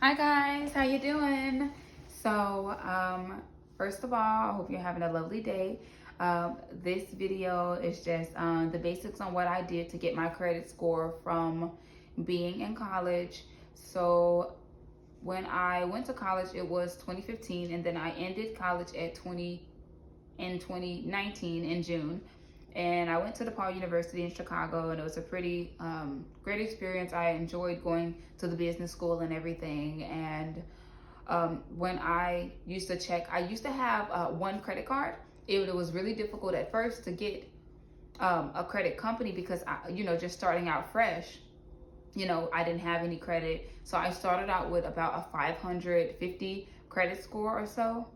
Hi guys, how you doing? So, first of all, I hope you're having a lovely day. This video is just the basics on what I did to get my credit score from being in college. So, when I went to college, it was 2015, and then I ended college in 2019 in June. And I went to DePaul University in Chicago, and it was a pretty great experience. I enjoyed going to the business school and everything. And when I used to check, I used to have one credit card. It was really difficult at first to get a credit company because just starting out fresh, I didn't have any credit. So I started out with about a 550 credit score or so.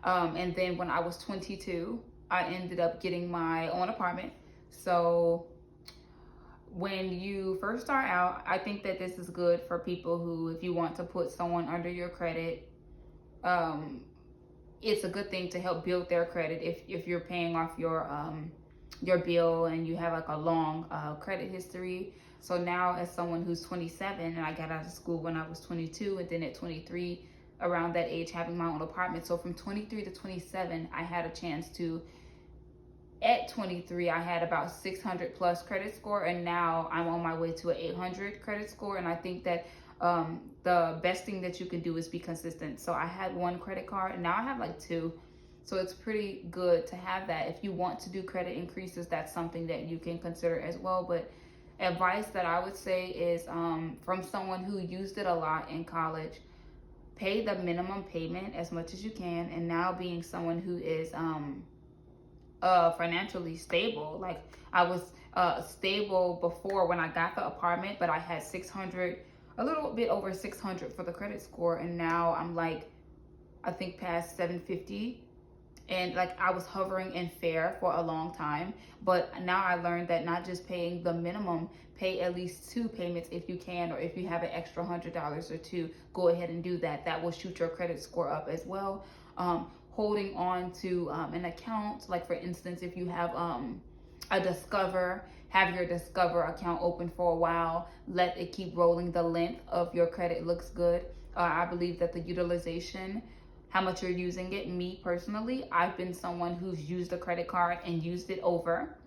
And then when I was 22, I ended up getting my own apartment. So when you first start out, I think that this is good for people who, if you want to put someone under your credit, it's a good thing to help build their credit if you're paying off your bill and you have like a long credit history. So now as someone who's 27, and I got out of school when I was 22, and then at 23, around that age, having my own apartment. So from 23 to 27, I had a chance to, at 23, I had about 600 plus credit score, and now I'm on my way to an 800 credit score. And I think that the best thing that you can do is be consistent. So I had one credit card, and now I have like two. So it's pretty good to have that. If you want to do credit increases, that's something that you can consider as well. But advice that I would say is from someone who used it a lot in college, pay the minimum payment as much as you can. And now being someone who is financially stable, like I was stable before when I got the apartment, but I had 600, a little bit over 600 for the credit score, and now I'm like, I think past 750. And like I was hovering in fair for a long time, but now I learned that not just paying the minimum, pay at least two payments if you can, or if you have an extra $100 or two, go ahead and do that. That will shoot your credit score up as well. Holding on to an account, like for instance, if you have a Discover, have your Discover account open for a while, let it keep rolling. The length of your credit looks good. I believe that the utilization, how much you're using it. Me personally, I've been someone who's used a credit card and used it over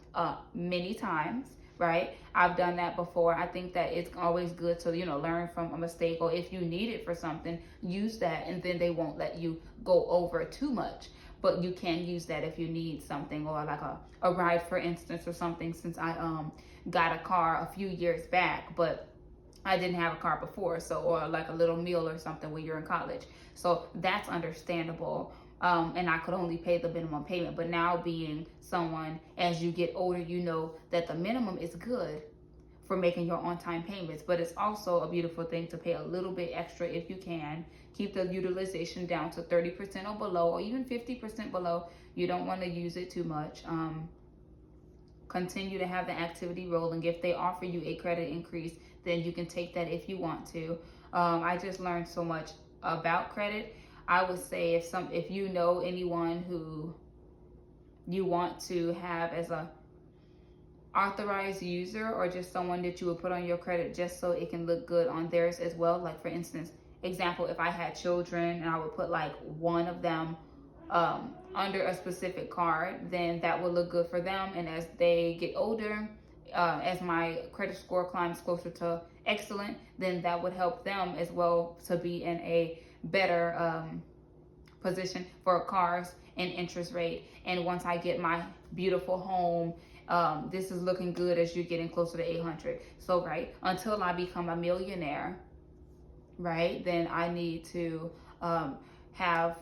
many times, right? I've done that before. I think that it's always good to, learn from a mistake, or if you need it for something, use that, and then they won't let you go over too much. But you can use that if you need something, or like a ride, for instance, or something, since I got a car a few years back, but I didn't have a car before, so, or like a little meal or something when you're in college. So that's understandable. And I could only pay the minimum payment. But now being someone, as you get older, you know that the minimum is good for making your on-time payments, but it's also a beautiful thing to pay a little bit extra if you can. Keep the utilization down to 30% or below, or even 50% below. You don't want to use it too much. Continue to have the activity rolling. If they offer you a credit increase, then you can take that if you want to. I just learned so much about credit. I would say if you know anyone who you want to have as a authorized user, or just someone that you would put on your credit just so it can look good on theirs as well. Like for instance, example, if I had children and I would put like one of them under a specific card, then that would look good for them. And as they get older, as my credit score climbs closer to excellent, then that would help them as well to be in a better position for cars and interest rate. And once I get my beautiful home, this is looking good as you're getting closer to 800. So, right, until I become a millionaire, right, then I need to have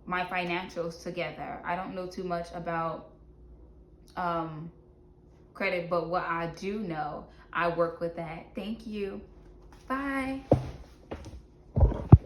my financials together. I don't know too much about credit, but what I do know, I work with that. Thank you. Bye.